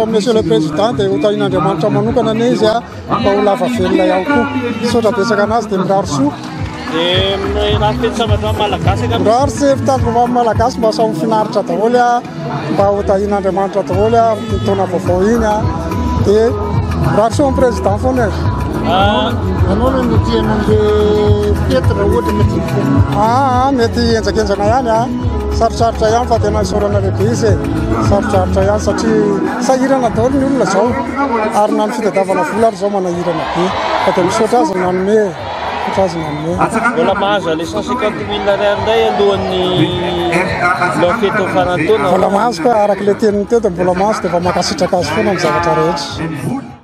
Monsieur le Président, dia ho tahin'Andriamanitra manokana anie izy mba ho lava velona ihany koa. Misaotra betsaka anazy dia mirary soa. Mirary sy fitandromamy malagasy mba samy finaritra daholo mba ho tahin'Andriamanitra daholo amin'ny taona vaovao iny dia mirary soa amin'ny Président foana izy. Anao no tian'an'le Petra ohatra mety mety enjakenjana ihany sarosarotra ihany fa tena isaorana lehibe izy sarosarotra ihany satria sahirana daholo ny olona zao ary na ny fitadiavana vola ary zao manahirana be fa dia misaotra azy nanome Mbola mahazo les 150 000 ariary indray alohan'ny lafety farantaona. Mbola mahazo koa araka ilay teniny teo dia mbola mahazo dia efa mankasitraka azy foana amin'ny zavatra rehetra.